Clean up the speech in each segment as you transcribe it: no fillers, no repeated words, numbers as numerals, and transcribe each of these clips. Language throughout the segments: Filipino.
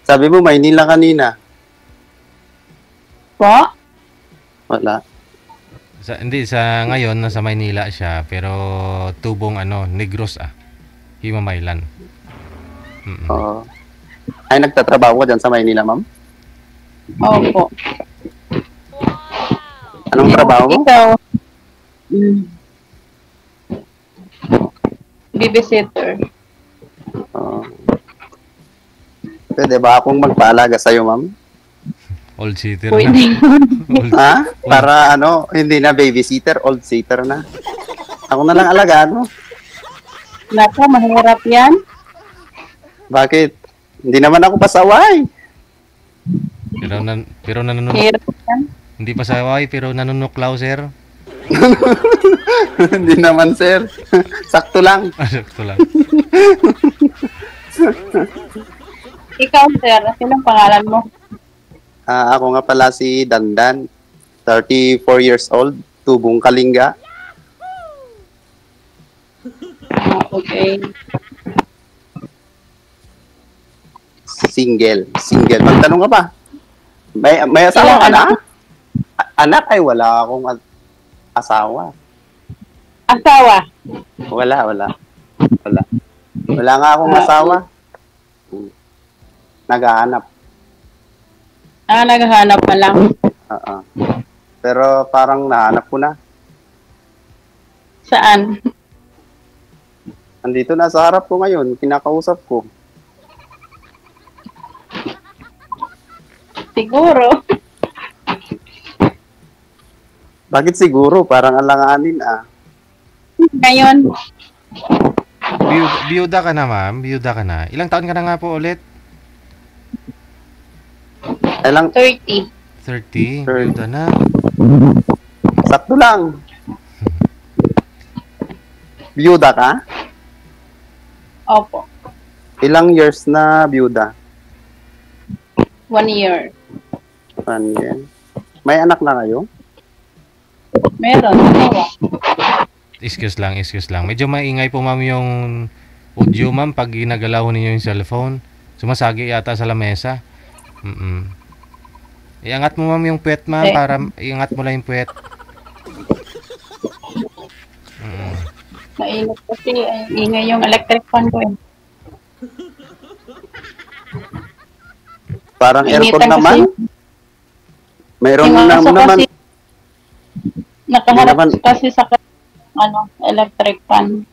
Sabi mo, Maynila kanina. Po? Wala. Hindi, sa ngayon, nasa Maynila siya, pero tubong Negros Himamaylan. Oo. Ay, nagtatrabaho ka dyan sa Maynila, ma'am? Opo. Anong trabaho mo? Ikaw? Babysitter. Oo. Pwede ba akong magpaalaga sa'yo, ma'am? Old sitter na. Pwede. Ha? Para hindi na babysitter, old sitter na. Ako na lang alagaan mo. Nako, mahirap yan. Bakit? Hindi naman ako pasaway. Pero nanunok. Mahirap yan. Hindi pasaway, pero nanunuklaw, sir. Hindi naman, sir. Sakto lang. Sakto lang. Ikaw, sir, sinong pangalan mo? Ako nga pala si Dandan, 34 years old, tubong Kalinga. Okay. Single. Magtanong ka pa. May asawa ka na? Anak ay wala akong asawa. Asawa? Wala. Wala nga akong asawa. Naghahanap. Naghahanap ka lang. Pero parang nahanap ko na. Saan? Andito na sa harap ko ngayon, kinakausap ko. Siguro. Bakit siguro? Parang alanganin Ngayon, Biyuda ka na, ma'am. Biyuda ka na. Ilang taon ka na nga po ulit? Ilang 30. 30. Biyuda na. sakto lang. Biyuda ka? Opo. Ilang years na biyuda? 1 year. 1 year. May anak na kayo? Meron. Dalawa. Excuse lang. Medyo maingay po, ma'am, yung audio, ma'am, pag ginagalaw ninyo yung cellphone. Sumasagi yata sa lamesa. Iangat mo, ma'am, yung puwet, ma'am, para iangat mo lang yung puwet. Mainit kasi. Ingay yung electric fan ko eh. Parang aircon Initan naman? Mayroon Yung aso naman. kasi, nakaharap Hindi naman. kasi sa electric fan.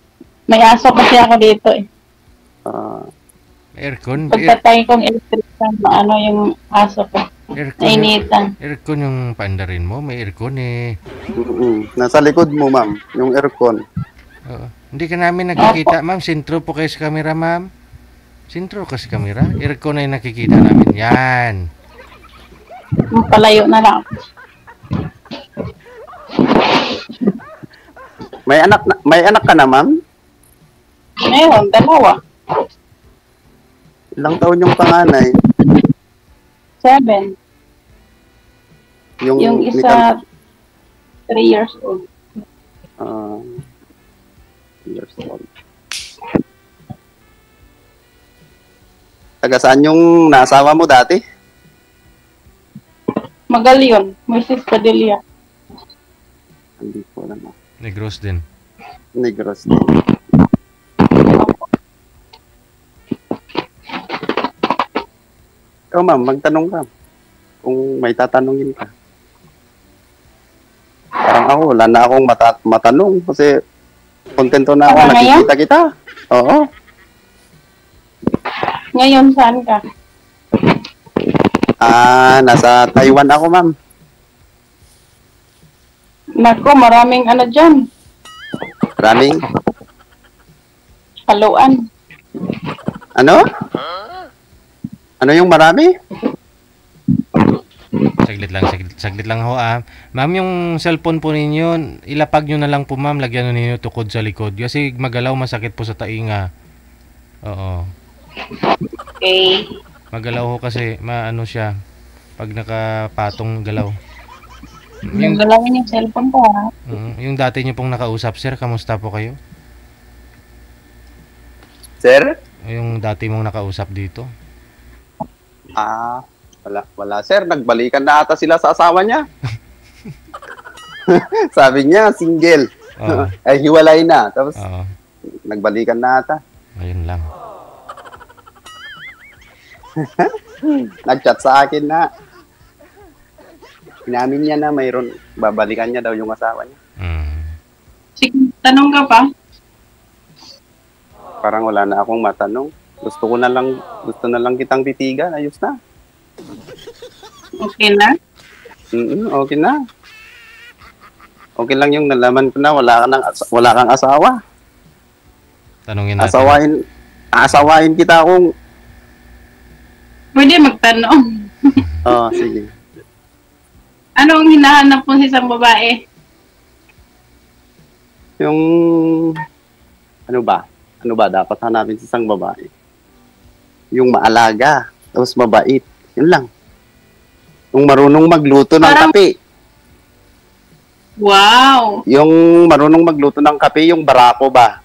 May aso kasi ako dito eh. Aircon? Pagtatay kong electric fan, yung aso ko. Nainitan. Aircon yung paandarin mo? May aircon eh. Nasa likod mo, ma'am, yung aircon. Hindi ka namin nakikita, ma'am. Sintro po kayo sa camera, ma'am. Sintro ka sa camera. Aircon na yung nakikita namin. Yan. Palayo na lang. May anak ka na, ma'am? Ngayon, dalawa. Ilang taon yung panganay? 7. Yung isa, 3 years old. Years old. Taga saan yung naasawa mo dati? Magalion, Mrs. Padilla. Hindi ko alam. Negros din. Negros. Ikaw, ma'am, magtanong ka. Kung may tatanungin ka. Parang ako, wala na akong matanong kasi kontento na ako, nakikita kita. Oo. Ngayon, saan ka? Nasa Taiwan ako, ma'am. Nako, maraming dyan. Maraming? Haluan. Ano? Ano yung marami? Saglit lang ho Ma'am, yung cellphone po ninyo, ilapag nyo na lang po, ma'am, lagyan nyo ninyo tukod sa likod. Kasi magalaw, masakit po sa tainga. Oo. Okay. Magalaw ho kasi, siya, pag nakapatong galaw. Yung galawin yung cellphone ko, ha? Yung dati nyo pong nakausap, sir, kamusta po kayo? Sir? Yung dati mong nakausap dito? Ah, wala sir, nagbalikan na ata sila sa asawa niya. Sabi niya, single. Oo. Ay, hiwalay na. Tapos, Oo. nagbalikan na ata. Ayun lang. Nag-chat sa akin na. Inamin niya na mayroon, babalikan niya daw yung asawa niya. Sige, tanong ka pa? Parang wala na akong matanong. Gusto na lang kitang titigan. Ayos na. Okay na? Okay na. Okay lang yung nalaman ko na wala kang asawa. Tanungin natin. Asawain kita kung... Pwede magtanong. Sige. Anong hinahanap mo sa isang babae? Yung... Ano ba dapat hanapin sa isang babae? Yung maalaga, tapos mabait. Yun lang. Yung marunong magluto ng kape. Wow! Yung marunong magluto ng kape, yung barako ba?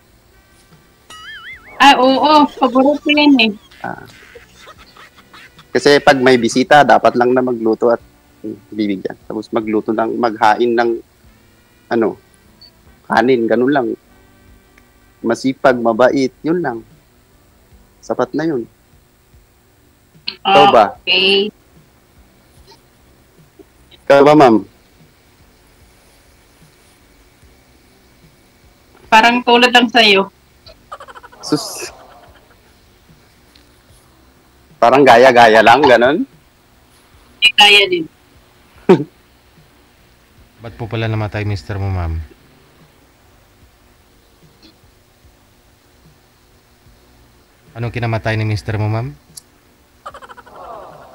Ay, oo. Paborito yan eh. Kasi pag may bisita, dapat lang na magluto at bibigyan. Tapos maghain ng kanin, ganun lang. Masipag, mabait, yun lang. Sapat na yun. Ikaw ba? Okay. Ikaw ba, ma'am? Parang tulad lang sa'yo. Sus. Parang gaya-gaya lang, ganun. Hindi kaya din. Ba't po pala namatay mister mo, ma'am? Anong kinamatay ni mister mo, ma'am?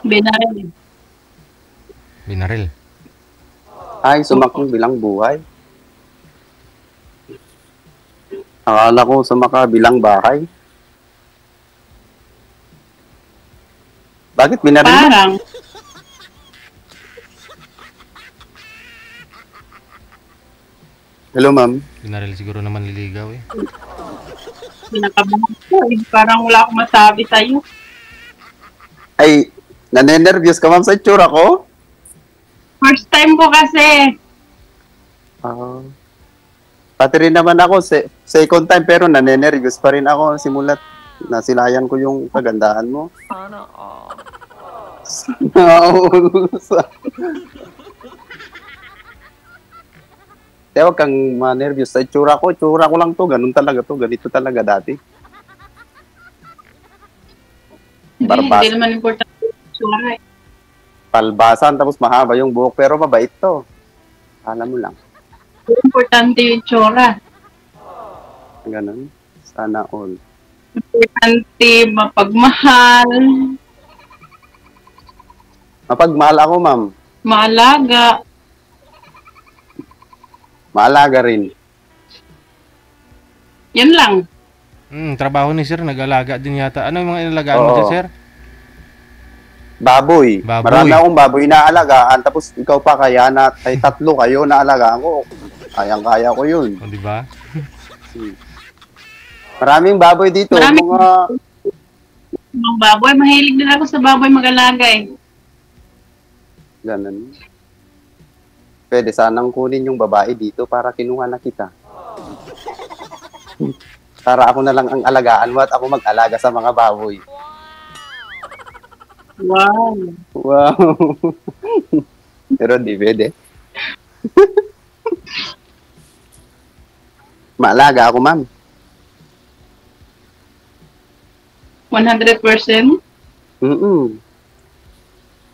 Binaril. Binaril. Ay, sumakong bilang buhay. Akala ko sumakabilang bahay. Bakit binaril mo? Parang. Hello, ma'am. Binaril siguro naman liligaw eh. Pinakabahan ko eh. Parang wala akong masabi sa'yo. Ay, nanenervyos ka, ma'am, sa itsura ko? First time ko kasi. Pati rin naman ako, second time, pero nanenervyos pa rin ako simulat nasilayan ko yung kagandahan mo. Sana all. Kaya huwag kang ma-nervyos sa itsura ko. Itsura ko lang to. Ganun talaga to. Ganito talaga dati. Hindi naman importante yung itsura eh. Palbasan, tapos mahaba yung buhok. Pero mabait to. Alam mo lang. Importante yung itsura. Ganun. Sana all. Importante, mapagmahal, Mapagmahal ako, ma'am. maalaga. Maalaga rin. Yan lang. Trabaho ni sir, nag-alaga din yata. Ano yung mga inalagaan mo Oo. dyan, sir? Baboy. Baboy. Marami akong baboy na alagaan. Tapos ikaw pa kaya ay tatlo kayo na alagaan ko. Kayang-kaya ko yun. O, di ba? Maraming baboy dito. Maraming- Mga Mga baboy, mahilig din ako sa baboy mag-alaga eh. ganun. Pwede sanang kunin yung babae dito para kinuha na kita. Para ako na lang ang alagaan mo at ako mag-alaga sa mga baboy. Wow. Wow. Pero di pwede. Maalaga ako, ma'am. 100%?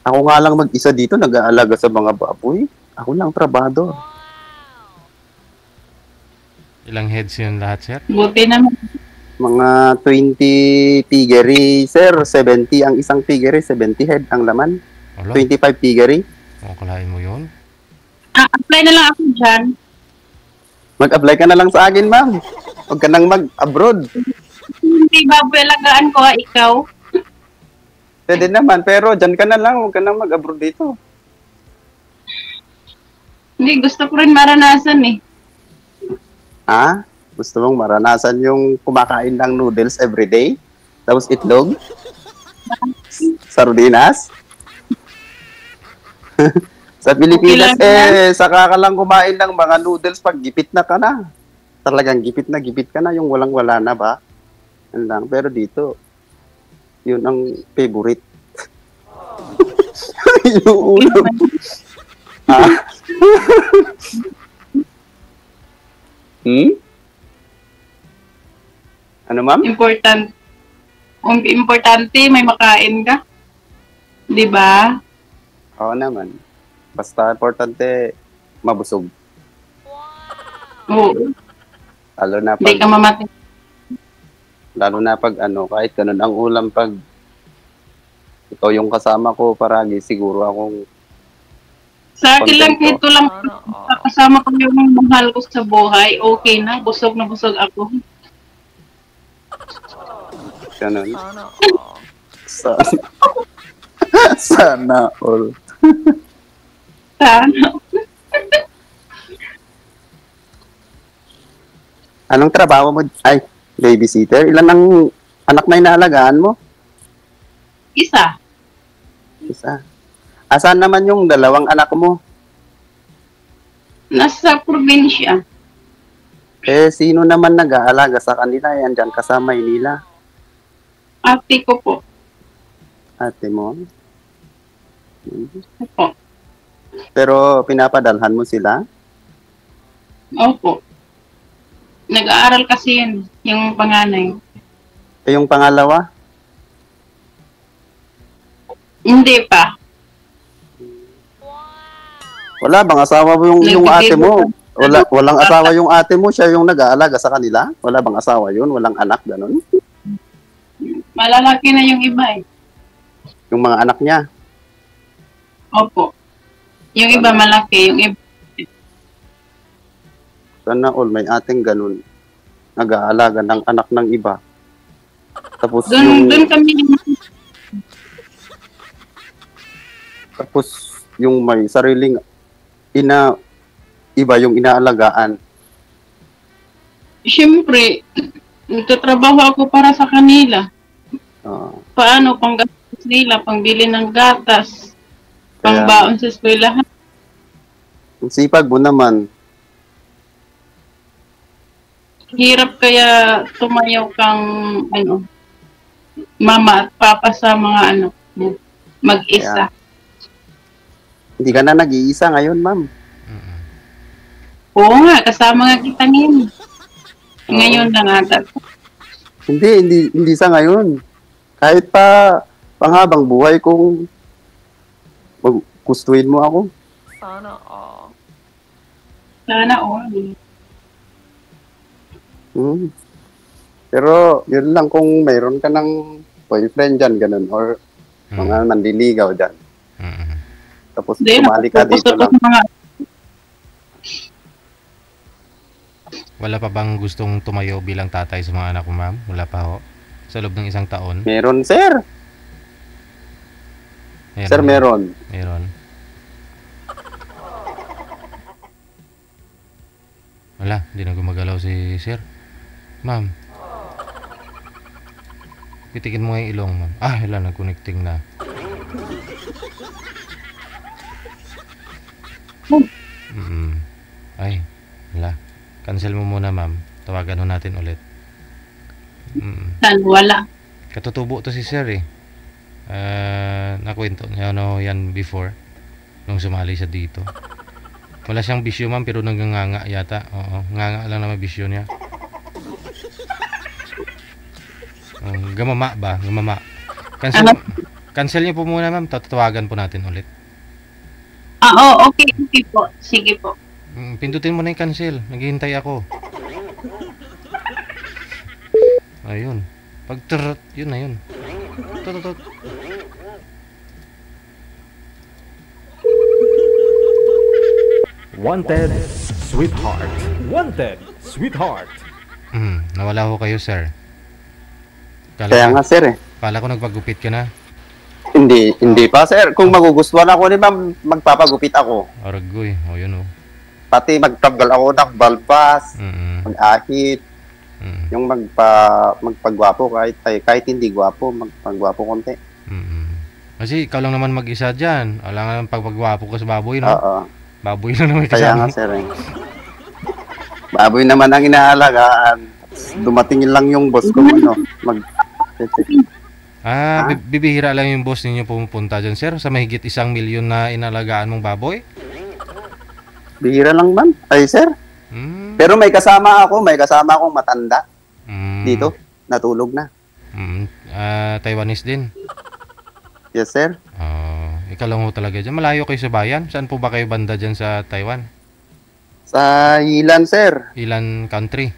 Ako nga lang mag-isa dito, nag-aalaga sa mga baboy. Ako lang trabador. Ilang heads yun lahat, sir? Buti naman. Mga 20 piggery, sir. 70 ang isang piggery, 70 head ang laman. Wala. 25 piggery. Kukulain mo yun? Apply na lang ako dyan. Mag-apply ka na lang sa akin, ma'am. Huwag ka nang mag-abroad. Hindi baboy alagaan ko ha, ikaw. Pwede naman, pero dyan ka na lang. Huwag ka nang mag-abroad dito. Hindi, gusto ko rin maranasan eh. Ha? Gusto mong maranasan yung kumakain ng noodles everyday? Tapos itlog? Sardinas? Sa Pilipinas, Okay lang saka ka lang kumain ng mga noodles pag gipit na ka na. Talagang gipit ka na, yung walang-wala na ba? Yan lang. Pero dito, yun ang favorite. Yung ulam. Ha? Ano, ma'am? Importante, may makain ka. Di ba? Oo naman. Basta importante, mabusog. Oo. Lalo Hindi ka mamatay. na pag kahit ganun ang ulam pag ikaw yung kasama ko paragi, siguro akong Sa akin lang, Contento. ito lang, kasama ko yung mahal ko sa buhay, okay na busog ako. ganun. Sana, sana all. Sana. Anong trabaho mo? Ay, babysitter? Ilan ang anak na inaalagaan mo? Isa. Isa. Asan naman yung dalawang anak mo? Nasa probinsya. Sino naman nag-aalaga sa kanila? Yan dyan kasama nila. Ate ko po. Ate mo. Opo. Pero pinapadalhan mo sila? Opo. Nag-aaral kasi yun, yung panganay. Yung pangalawa? Hindi pa. Wala bang asawa mo yung ate mo? Walang asawa yung ate mo, siya yung nag-aalaga sa kanila? Wala bang asawa yun? Walang anak, ganun? Malalaki na yung iba eh. Yung mga anak niya? Opo. Yung iba malaki, yung iba. Sana all may ating ganun. Nag-aalaga ng anak ng iba. Tapos Doon kami yung may sariling iba yung inaalagaan. Siyempre, nagtatrabaho ako para sa kanila. Paano panggastos nila, pangbili ng gatas, pangbaon sa eskwelahan. Ang sipag mo naman. Hirap kaya tumayaw kang mama at papa sa mga mag-isa. Hindi ka na nag-iisa ngayon, ma'am. Oo nga, kasama nga kita ngayon. Ngayon na nga. Hindi sa ngayon. Kahit pa panghabang buhay kung gustuin mo ako. Sana all. Pero yun lang kung mayroon ka ng boyfriend dyan, ganun, or mga nandiligaw dyan. Tapos sumali ka dito lang. Wala pa bang gustong tumayo bilang tatay sa mga anak ko, ma'am? Wala pa ho? Sa loob ng isang taon? Meron, sir. Sir, meron. Wala, hindi na gumagalaw si sir. Ma'am. Pitikin mo nga yung ilong, ma'am. Wala, nag-connecting na. Ay, wala. Cancel mo muna, ma'am. Tawagan natin ulit. Wala. Katutubo to si sir eh. Nakwento niya yan before. Nung sumali siya dito. Wala siyang bisyo, ma'am, pero nanganganga yata. Oo, nganga lang naman bisyo niya. Gamama ba? Gamama. Cancel niyo po muna, ma'am. Tatawagan po natin ulit. Okay po. Sige po. Pindutin mo na yung cancel. Naghihintay ako. Ayun. Pag yun na yun. Tot. Wanted, sweetheart. Wanted, sweetheart. Nawala ho kayo, sir. Kaya nga, sir eh. Kala ko nagpagupit ka na. Hindi pa, sir. Kung magugustuhan ako ni ma'am, magpapagupit ako. Aragoy. Yun. Pati magtanggal ako ng balbas, mag-ahit. Yung magpagwapo kahit hindi gwapo, magpagwapo konti. Kasi ikaw lang naman mag-isa dyan. Wala nga naman pagpagwapo ka sa baboy, no? Oo. Baboy lang naman Kaya nga, kasama. sir. Baboy naman ang inaalagaan. Dumating lang yung boss ko, ano, Bibihira lang yung boss ninyo pumupunta dyan, sir? Sa mahigit 1,000,000 na inalagaan mong baboy? Bihira lang, ma'am. Ay, sir. Hmm. Pero may kasama akong matanda. Hmm. Dito, natulog na. Taiwanese din. Yes, sir. Ikaw lang ho talaga dyan. Malayo kayo sa bayan? Saan po ba kayo banda dyan sa Taiwan? Sa Hilan, sir. Ilan country?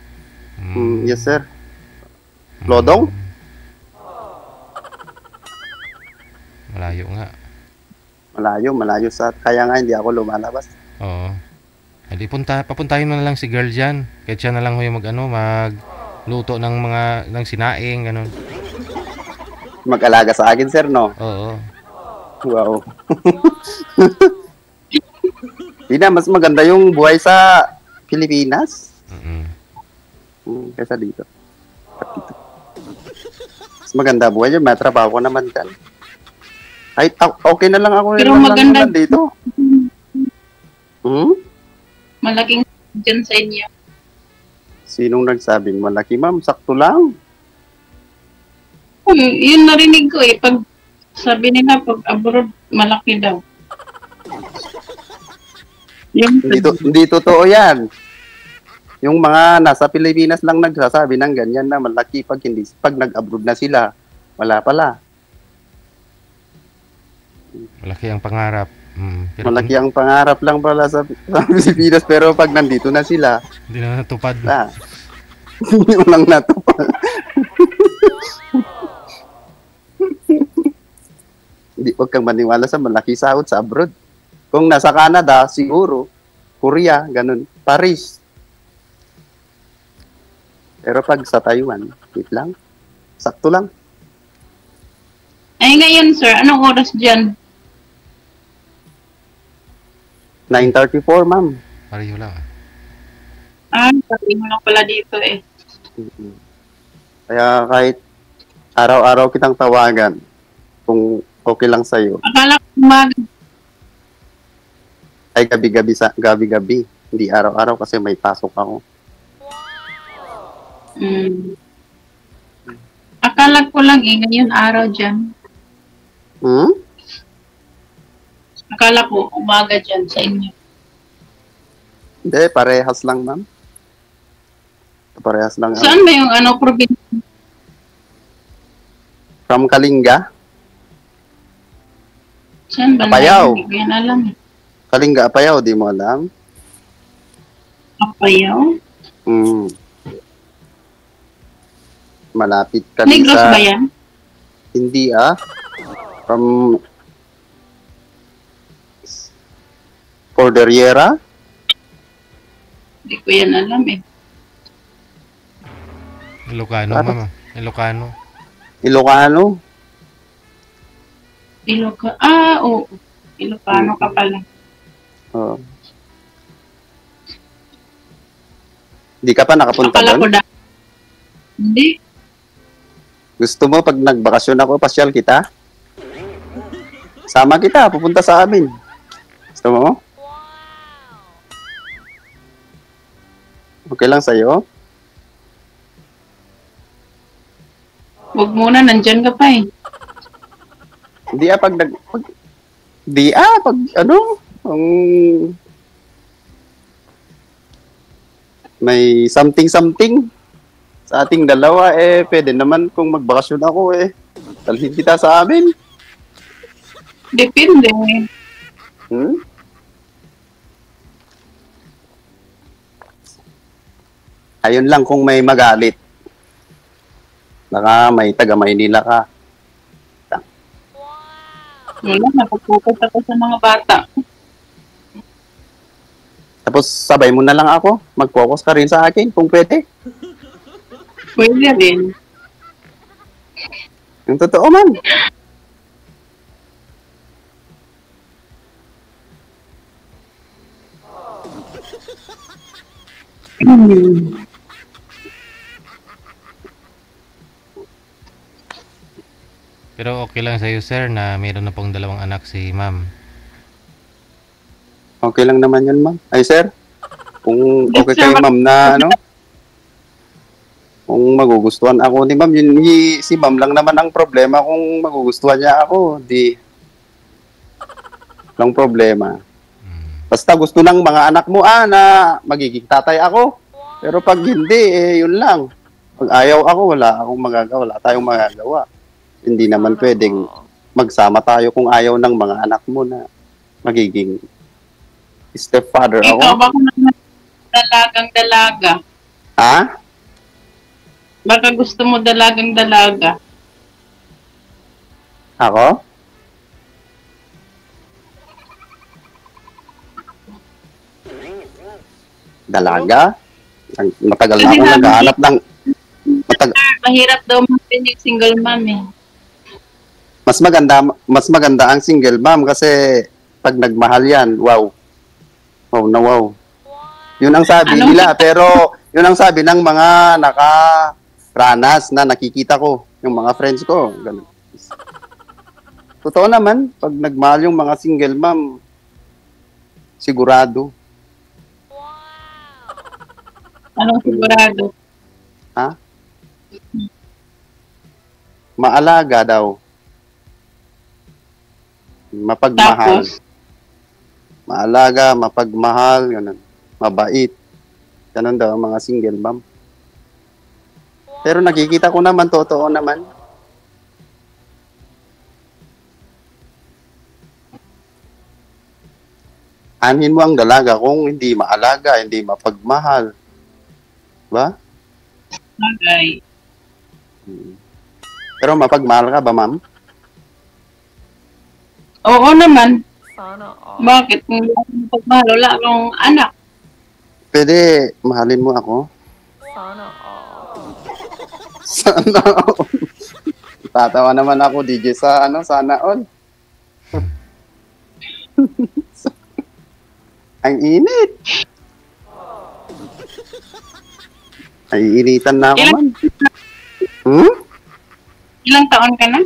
Yes, sir. Lodong? Malayo nga. Malayo sa... Kaya nga hindi ako lumalabas. Oo. Hindi, papuntahin mo na lang si girl dyan. Kahit siya na lang ho yung magluto ng sinaing, ganun. Mag-alaga sa akin, sir, no? Oo. Wow. Di na, mas maganda yung buhay sa Pilipinas. Kaysa dito. Mas maganda buhay yun. May trabaho ko naman dyan. Ay, okay na lang ako. Pero maganda dito. Malaking dyan sa inyo. Sinong nagsabing malaki, ma'am? Sakto lang. Yun narinig ko eh. Pag sabi nila, pag abroad, malaki daw. Hindi totoo yan. Yung mga nasa Pilipinas lang nagsasabi ng ganyan na malaki pag nag-abroad na sila. Wala pala. Malaki ang pangarap. Malaki ang pangarap lang pala sa Pilipinas pero pag nandito na sila, hindi na natupad. Hindi mo lang natupad. Hindi, huwag kang maniwala sa malaki sahod sa abroad. Kung nasa Canada, siguro, Korea, ganun, Paris. Pero pag sa Taiwan, wait lang, sakto lang. Ay ngayon sir, anong oras dyan? 9:34, ma'am. Pareho lang. Sabi mo lang pala dito eh. Kaya kahit araw-araw kitang tawagan, kung okay lang sa'yo. Akala ko umaga. Ay gabi-gabi. Hindi araw-araw kasi may pasok ako. Akala ko lang eh, ngayon araw dyan. Akala ko umaga dyan sa inyo. Hindi, parehas lang, ma'am. Parehas lang. Saan ba yung probinsya? From Kalinga. Saan ba? Apayao. Hindi ko yan alam. Kalinga, Apayao, di mo alam? Apayao? Malapit ka Negros ba yan? Hindi From Cordillera? Hindi ko yan alam eh. Ilocano, mama. Ilocano. Ilocano? Oo. Ilocano ka pala. Oo. Hindi ka pa nakapunta Akala ko doon? Hindi. Gusto mo pag nagbakasyon ako, pasyal kita? Sama kita, pupunta sa amin. Gusto mo? Okay lang sa'yo? Huwag muna, nandyan ka pa eh. Hindi may something sa ating dalawa pwede naman kung magbakasyon ako dalhin kita sa amin. Depende. Ayun lang kung may magalit. Baka may taga Maynila ka. Wala, napag-focus ako sa mga bata. Tapos sabay mo na lang ako. Mag-focus ka rin sa akin kung pwede. Pwede rin. Yung totoo man. Pero okay lang sa'yo, sir, na meron na pong 2 anak si ma'am. Okay lang naman yun, ma'am. Ay, sir, kung Yes, okay sir. kayo, ma'am, na ano, kung magugustuhan ako ni ma'am, si ma'am lang naman ang problema kung magugustuhan niya ako. Di, lang problema. Basta gusto ng mga anak mo, na magiging tatay ako. Pero pag hindi, yun lang. Pag ayaw ako, wala akong magagawa. Wala tayong magagawa. Hindi naman pwedeng magsama tayo kung ayaw ng mga anak mo na magiging stepfather Ikaw ako. ba kung dalagang dalaga? Ha? Baka gusto mo dalagang dalaga? Ako? Dalaga? Matagal na Kasi ako sabi- naghahanap ng... Mahirap daw maging yung single mom eh. Mas maganda ang single mom kasi pag nagmahal yan, wow. Wow na wow. Yun ang sabi Anong- nila, pero yun ang sabi ng mga nakaranas na nakikita ko, yung mga friends ko. Ganun. Totoo naman, pag nagmahal yung mga single mom, sigurado. Anong sigurado? Ha? Maalaga daw. Mapagmahal. Tapos, Maalaga, mapagmahal, ganun. Mabait. Ganun daw ang mga single mom. Pero nakikita ko naman, totoo naman. Anhin mo ang dalaga kung hindi maalaga, hindi mapagmahal. Ba? bagay. Pero mapagmahal ka ba, ma'am? Oo naman. Bakit? Kung pagmahal, wala akong anak. Pwede mahalin mo ako? Sana all. Tatawa naman ako, DJ, sa sana all. Ang init. Ay, initan na ako, ma'am. Ilang taon ka na?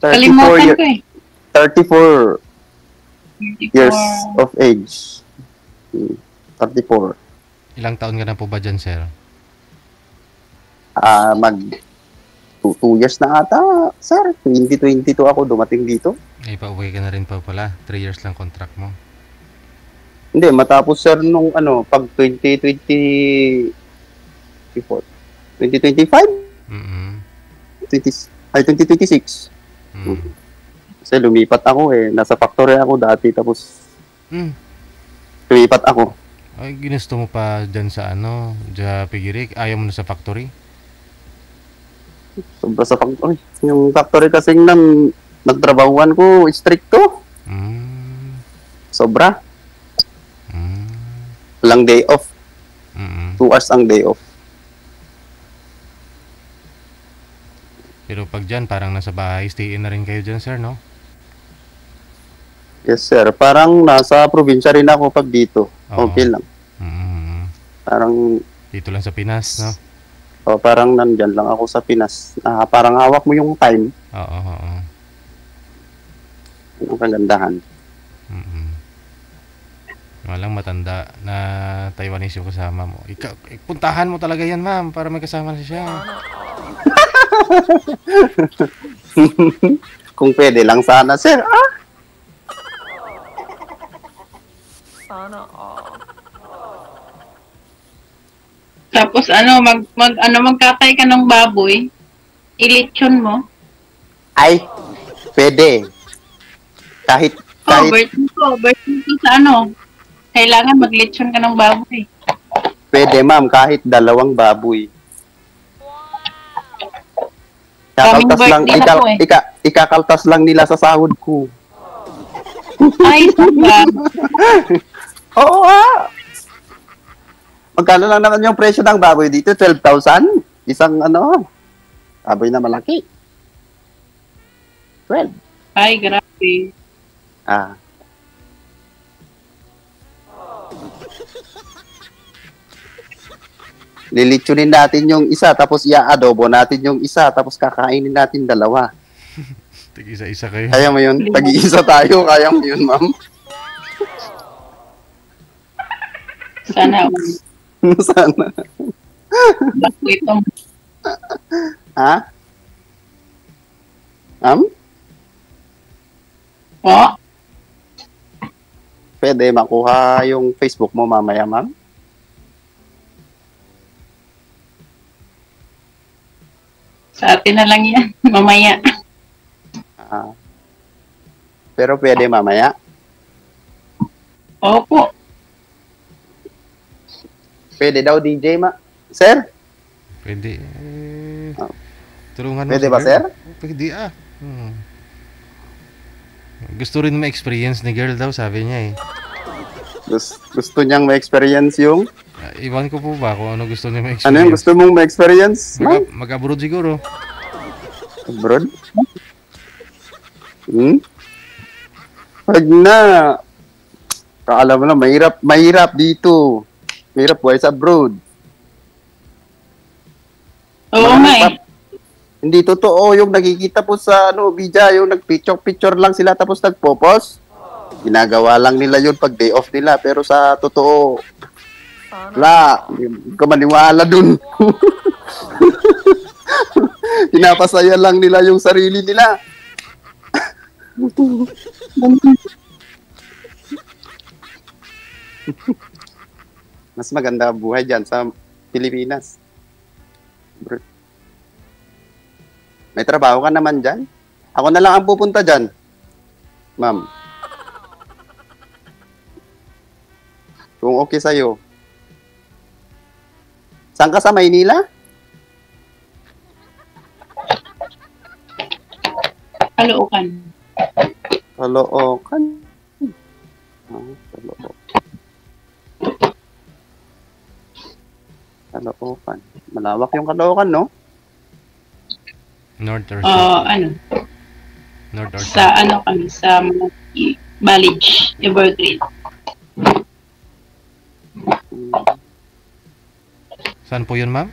34, Kalimutan ko eh. 34 years 34. of age. 34. Ilang taon ka na po ba dyan, sir? Mag 2 years na ata, sir. 2022 ako dumating dito. Ay, pauwi ka na rin pa pala. 3 years lang contract mo. Hindi, matapos, sir, nung pag 2024, 2025? Mm-hmm. 2026. Kasi lumipat ako nasa factory ako dati, tapos lumipat ako. Ay, ginusto mo pa dyan sa Pigirik? Ayaw mo na sa factory? Sobra sa factory. Yung factory kasing nagtrabahuan ko, stricto. Sobra. Walang day off. 2 hours ang day off. Pero pag dyan, parang nasa bahay, stay in na rin kayo dyan, sir, no? Yes, sir. Parang nasa probinsya rin ako pag dito. Oo. Okay lang. Parang, Dito lang sa Pinas, no? parang nandyan lang ako sa Pinas. Parang hawak mo yung time. Oo, oo. Ang kagandahan. Walang matanda na Taiwanese yung kasama mo. Puntahan mo talaga yan, ma'am, para may kasama na siya. Kung pwede lang sana, sir. Tapos magkatay ka ng baboy, ilitsyon mo. Ay, pwede. Kahit, Birthday ko sa kailangan maglitsyon ka ng baboy. pwede, ma'am, kahit 2 baboy. Ikakaltas lang, Kaming birthday na po ikakaltas lang nila sa sahod ko. Ay, sabag. Oo, Magkano lang naman yung presyo ng baboy dito? 12,000? Isang baboy na malaki. 12. Ay, grabe. Lilitsunin natin yung isa, tapos i-adobo natin yung isa, tapos kakainin natin dalawa. Tig-isa-isa kayo. Kaya mo yun? Tag-iisa tayo, kaya mo yun, ma'am? Sana. Sana. Bako itong. Ha? Ma'am? Po? Pwede makuha yung Facebook mo mamaya, ma'am? Sa atin na lang yan. Mamaya. Pero pwede mamaya? Opo. Pwede daw, DJ, Sir? Pwede. Tulungan mo. Pwede ba, sir? Pwede Gusto rin ma-experience ni girl daw, sabi niya eh. Gusto niyang ma-experience yung? Iwan ko po ba kung ano gusto niya ma-experience. Ano yung gusto mong ma-experience? Mag-abroad siguro. Abroad? Pag na. Kaalam mo na, mahirap dito. Mahirap buhay sa abroad. Oo nga eh. Hindi totoo yung nakikita po sa video, yung nagpicture lang sila tapos nagpo-post. Ginagawa lang nila yun pag day off nila, pero sa totoo, wala, hindi ka maniwala dun. Pinapasaya lang nila yung sarili nila. Mas maganda buhay dyan sa Pilipinas. May trabaho ka naman dyan? Ako na lang ang pupunta dyan. Ma'am. Kung okay sa'yo. Saan ka sa Maynila? Caloocan. Caloocan. Caloocan. Caloocan. Malawak yung Caloocan, no? North or south? North or south? Sa kami, sa Balich, Evergreen. Saan po yun, ma'am?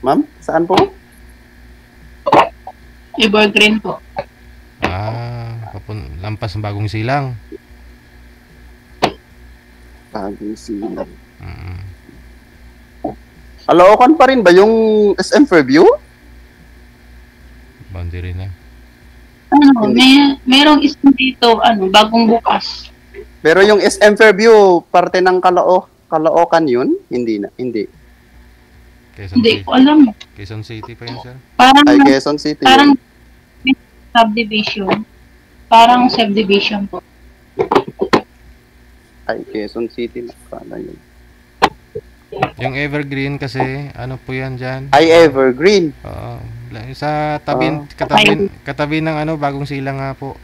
Ma'am, saan po? Evergreen po. Lampas ng Bagong Silang. Bagong Silang. Caloocan pa rin ba yung SM Fairview? Boundary na. Merong isa dito, bagong bukas. Pero yung SM Fairview, parte ng Caloocan yun? Hindi. Hindi ko alam. Quezon City pa yun, sir? Quezon City. Parang subdivision. Parang subdivision po. Quezon City na pala yun. Yung Evergreen kasi, po yan dyan? Evergreen. Oo. Sa katabi ng Bagong Silang nga po.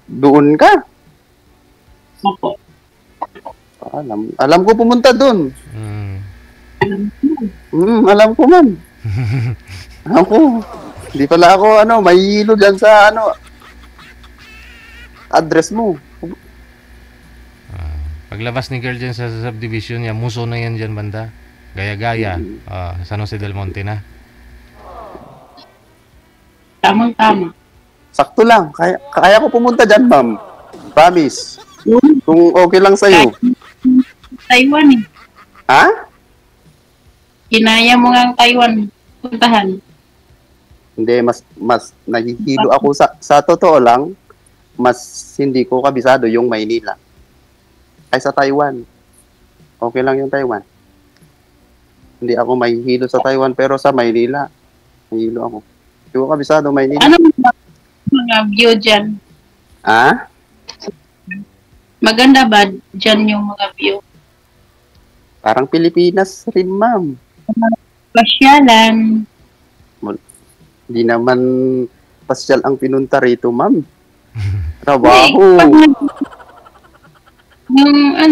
Doon ka? Opo. Alam ko pumunta doon. Alam ko man. Hindi pala ako, mahihilo dyan sa, address mo. Paglabas ni girl dyan sa subdivision niya, muso na yan dyan banda. Gaya-gaya. San Jose del Monte na. Tamang-tama. Sakto lang. Kaya ko pumunta dyan, ma'am. Promise. Kung okay lang sa'yo. Taiwan eh. Ha? Kinaya mo nga ang Taiwan. Puntahan. Hindi, mas nahihilo ako sa totoo lang, mas hindi ko kabisado yung Maynila. Ay sa Taiwan. Okay lang yung Taiwan. Hindi ako mahihilo sa Taiwan, pero sa Maynila, mahihilo ako. Hindi ko kabisado Maynila. Ano mga view dyan? Ha? Maganda ba dyan yung mga view? Parang Pilipinas rin, ma'am. Pasyalan. Hindi naman pasyal ang pinunta rito, ma'am. Trabaho. Yung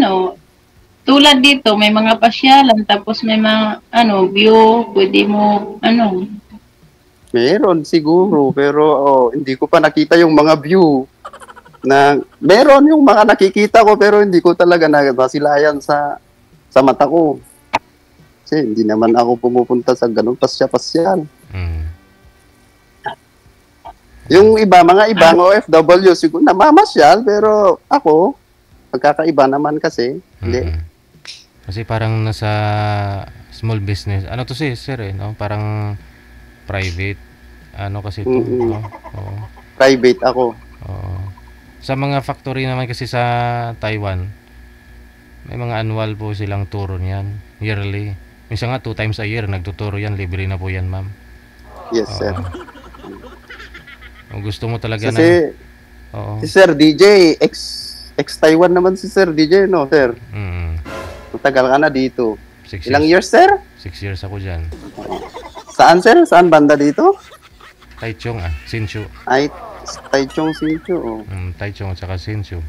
tulad dito, may mga pasyalan, tapos may mga, view, pwede mo, Meron siguro, pero hindi ko pa nakita yung mga view. Na meron yung mga nakikita ko pero hindi ko talaga nasilayan sa mata ko. Kasi hindi naman ako pumupunta sa ganun pasya-pasyal. Yung mga ibang OFW siguro namamasyal pero ako pagkakaiba naman kasi hindi. Kasi parang nasa small business. Ano to sir eh, no? Parang private. Ano kasi to, no? Oo. Private ako. Oo. Sa mga factory naman kasi sa Taiwan, may mga annual po silang turo niyan, yearly. Minsan nga 2 times a year nagtuturo yan, libre na po yan, ma'am. Yes, sir. Kung gusto mo talaga kasi, si Sir DJ, ex-Taiwan naman si Sir DJ, no, sir? Matagal ka na dito. Ilang years, sir? 6 years ako dyan. Saan, sir? Saan banda dito? Taichung, Hsinchu. Ay, Taichung, Hsinchu, oh. Taichung at saka Hsinchu.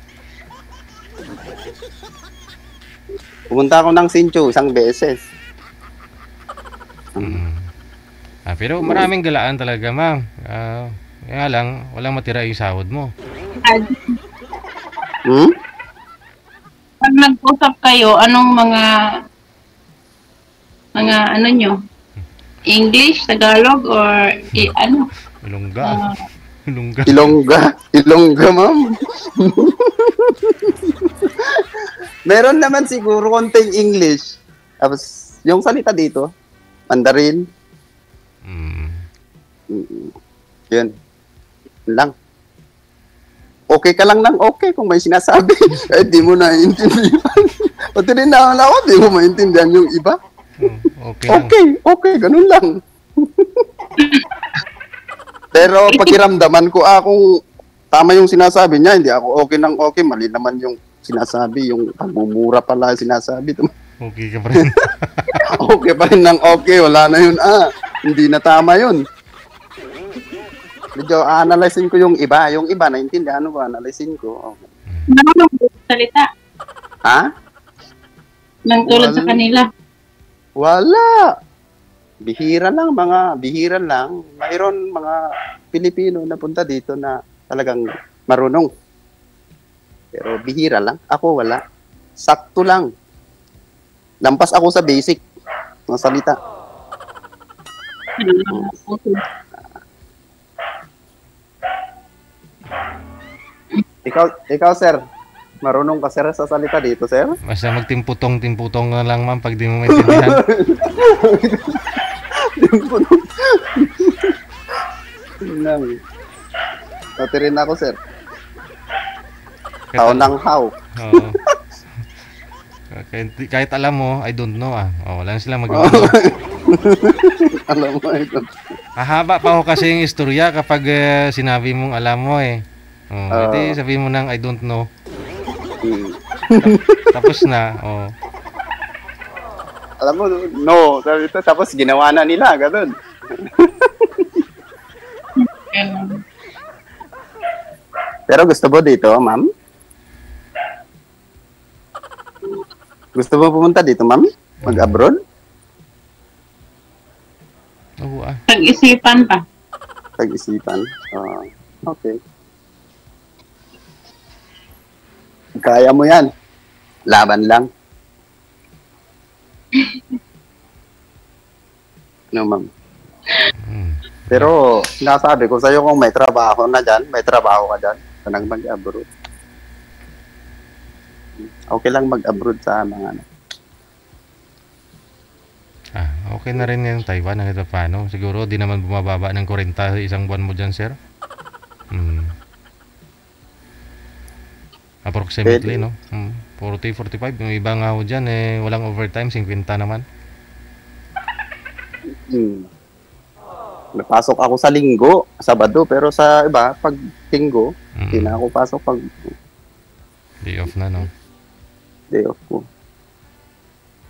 Pumunta ako ng Hsinchu isang beses. Pero maraming galaan talaga, ma'am. Kaya lang, walang matira yung sahod mo. Pag nag-usap kayo, anong mga ano nyo? English, Tagalog, or ano? Ilongga. Ilongga, ma'am. Meron naman siguro konting English. Tapos, yung salita dito, Mandarin. Yun. Lang. Okay ka lang ng okay kung may sinasabi. Di mo naiintindihan. Pati rin naman ako, di mo maintindihan yung iba. Okay, ganun lang. Pero pakiramdaman ko, kung tama yung sinasabi niya, hindi ako okay ng okay, mali naman yung sinasabi, yung pagmumura pala sinasabi. Okay ka pa rin. Okay pa rin ng okay, wala na yun. Hindi na tama yun. Medyo analysin ko yung iba. Yung iba, naintindihan ano ba? Analysin ko. Okay. Marunong salita. Ha? Nang tulad sa kanila. Wala. Bihira lang. Mayroon mga Pilipino na punta dito na talagang marunong. Pero bihira lang. Ako wala. Sakto lang. Lampas ako sa basic ng salita. Okay. Ikaw, sir, marunong ka, sir, sa salita dito, sir? Basta magtimputong na lang, ma'am, pag di mo maintindihan. Timputong. Lang. Pati rin ako, sir. How ng how. Oo. Kahit alam mo, I don't know, wala na silang magawa. Alam mo, ito. Hahaba pa ako kasi yung istorya kapag sinabi mong alam mo Hindi sabihin mo nang I don't know. Tapos na, Alam mo, no. Sabi ito, tapos ginawa na nila, ganun. Pero gusto mo dito, ma'am? Gusto mo pumunta dito, ma'am? Mag-abroad? Oo, Pag-isipan pa. Pag-isipan? Okay. Kaya mo yan. Laban lang. Ano, ma'am? Pero, sinasabi ko sa'yo kung may trabaho na dyan, may trabaho ka dyan, sanang mag-abroad. Okay lang mag-abroad sa mga ano. Okay na rin yung Taiwan kahit paano. Siguro di naman bumababa ng 40 sa isang buwan mo dyan, sir. Approximately, no? 40, 45. Yung iba nga ho dyan, walang overtime, 50 naman. Napasok ako sa linggo, Sabado, pero sa iba, pag linggo, hindi na ako pasok pag... Day off na, no? Day off ko.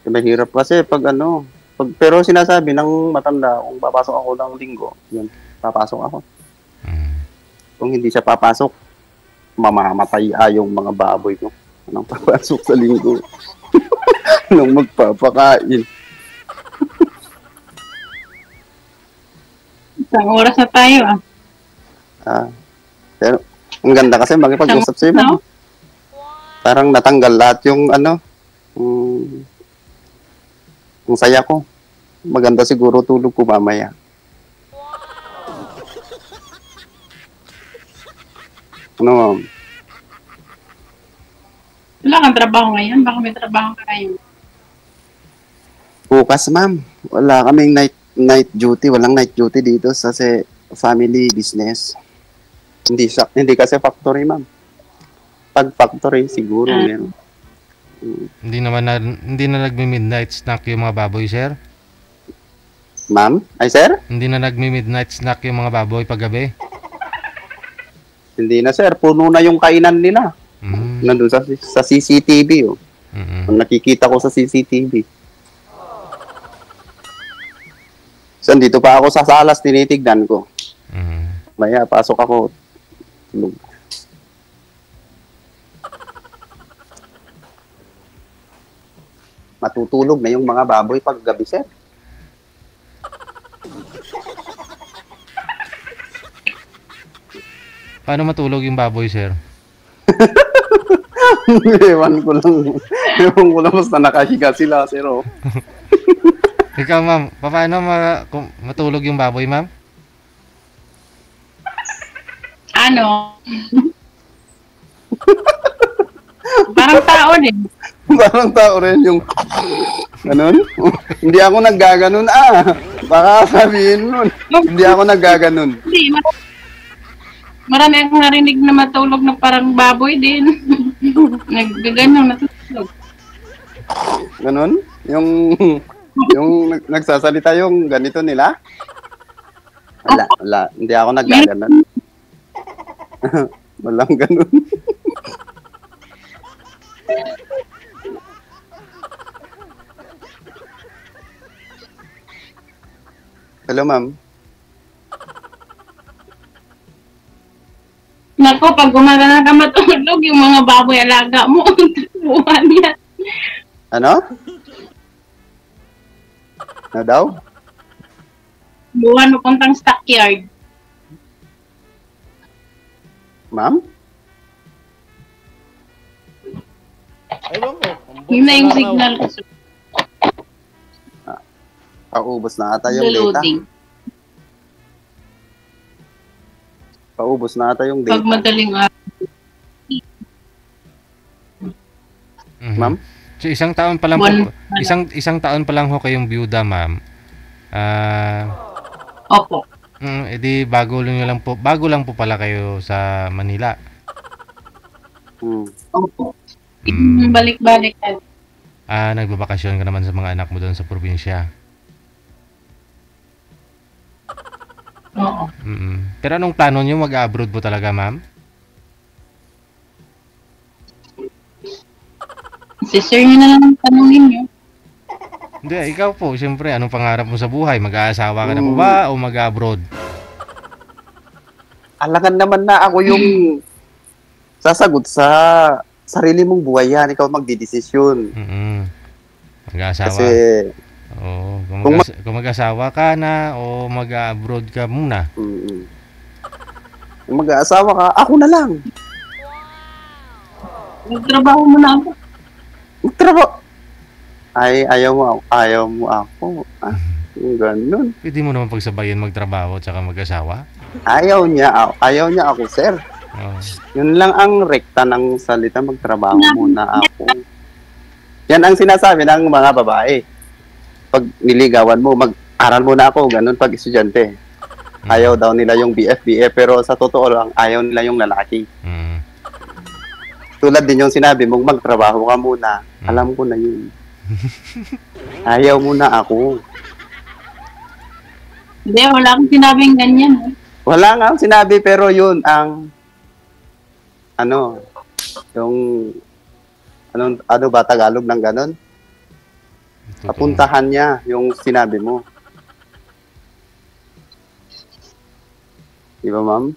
Mahirap kasi pag ano, pero sinasabi ng matanda, kung papasok ako ng linggo, yun, papasok ako. Kung hindi siya papasok, mamamatay yung mga baboy ko. Anong papasok sa linggo? Anong magpapakain? Isang oras na tayo, Pero Ang ganda kasi makipag-usap sa'yo, ma'am. Parang natanggal lahat yung ang saya ko. Maganda siguro tulog ko mamaya. Ano, ma'am? Wala kang trabaho ngayon? Baka may trabaho ka ngayon. Bukas, ma'am. Wala kaming night duty. Walang night duty dito kasi family business. Hindi kasi factory, ma'am. Pag factory, siguro meron. Hindi na nagmi-midnight snack yung mga baboy, sir? Ma'am? Ay, sir? Hindi na nagmi-midnight snack yung mga baboy paggabi? Hindi na, sir. Puno na yung kainan nila. Nandun sa CCTV, oh. Ang nakikita ko sa CCTV. So, dito pa ako sa salas, tinitignan ko. Maya, pasok ako. Tulog. Matutulog na yung mga baboy pag gabi, sir. Paano matulog yung baboy, sir? Ewan ko lang basta nakahiga sila, sir. Oh. Ikaw, ma'am, paano matulog yung baboy, ma'am? Ano? Parang tao din. Parang tao rin yung ganun. Hindi ako naggaganon, baka sabihin nun. Hindi ako naggaganon. Hindi, marami akong narinig na matulog na parang baboy din. Naggaganong natulog. Ganun? Yung nagsasalita yung ganito nila? Wala. Hindi ako naggaganon. Walang ganun. Hello, ma'am. Nako, pag gumagana ka matulog, yung mga baboy alaga mo, buwan yan. Ano? Ano daw? Buwan mo puntang stockyard. Ma'am? Ewan ko. Yun na yung signal ko. Paubos na ata yung data. Paubos na ata yung data. Pag madaling araw. Ma'am? So, isang taon pa lang isang taon pa lang ho kayong byuda, ma'am. Opo. Edi bago lang po pala kayo sa Manila. Opo. Balik-balik. Nagbabakasyon ka naman sa mga anak mo doon sa probinsya. Oo. Pero anong plano niyo, mag-abroad po talaga, ma'am? Si sir nyo na lang tanongin nyo. Hindi, ikaw po, siyempre, anong pangarap mo sa buhay? Mag-aasawa ka na po ba o mag-abroad? Alangan naman na ako yung sasagot sa sarili mong buhay yan. Ikaw magdidesisyon. Mag-aasawa. Kasi kung mag-asawa ka na o mag-abroad ka muna. Kung mag-aasawa ka, ako na lang. Magtrabaho mo na ako. Magtrabaho. Ay, ayaw mo ako. Ganun. Pwede mo naman pagsabayan magtrabaho at saka mag-asawa? Ayaw niya ako, sir. Yun lang ang rekta ng salita, magtrabaho muna ako. Yan ang sinasabi ng mga babae. Pag niligawan mo, mag-aral muna ako, ganun pag estudyante. Ayaw daw nila yung BF, pero sa totoo lang, ayaw nila yung lalaki. Tulad din yung sinabi mong magtrabaho ka muna. Alam ko na yun. Ayaw muna ako. Hindi, wala akong sinabing ganyan. Wala nga akong sinabi, pero yun ang ano ba Tagalog ng ganon? Kapuntahan niya yung sinabi mo. Di ba, ma'am?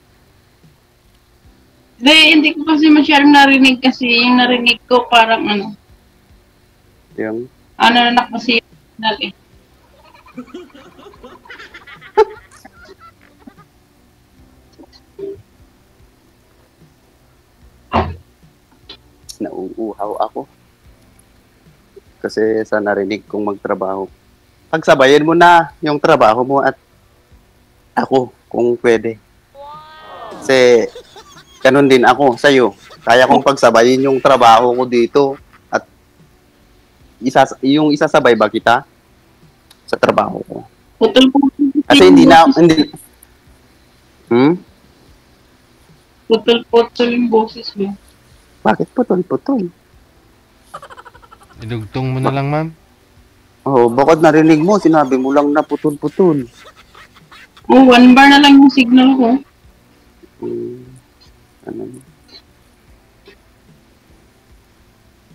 Hindi ko kasi masyadong narinig kasi yung narinig ko parang Yung? Na kasi yung uhaw ako. Kasi sa narinig kong magtrabaho. Pagsabayan mo na yung trabaho mo at ako, kung pwede. Kasi, ganun din ako sa'yo. Kaya kong pagsabayin yung trabaho ko dito at yung isasabay ba kita sa trabaho ko? Putol-putol. Kasi hindi. Putol-putol yung boses mo. Bakit putol-putol? Idugtong mo na lang, ma'am. Oh, bakit narinig mo? Sinabi mo lang na putol-putol. Oh, 1 bar na lang yung signal ko. Ano?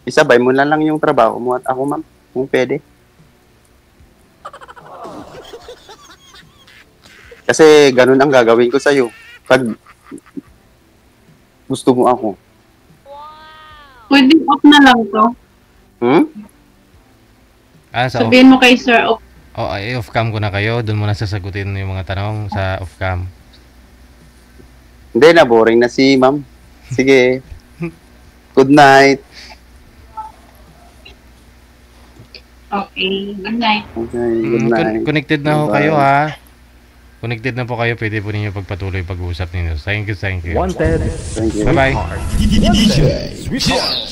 Isabay mo na lang yung trabaho mo at ako, ma'am, kung pwede. Kasi ganun ang gagawin ko sa'yo. Pag gusto mo ako. Pwede off na lang to. Sa off, Sabihin mo kay sir, off. off cam ko na kayo. Doon mo na sasagutin yung mga tanong sa off cam. Hindi na, boring na si ma'am. Sige. Good night. Okay, good night. Okay, good night. Connected na ho Bye. kayo, ha? Connected na po kayo. Pwede po ninyo pagpatuloy pag-uusap ninyo. Thank you. Wanted. Thank you. Bye-bye. DJ Sweetheart.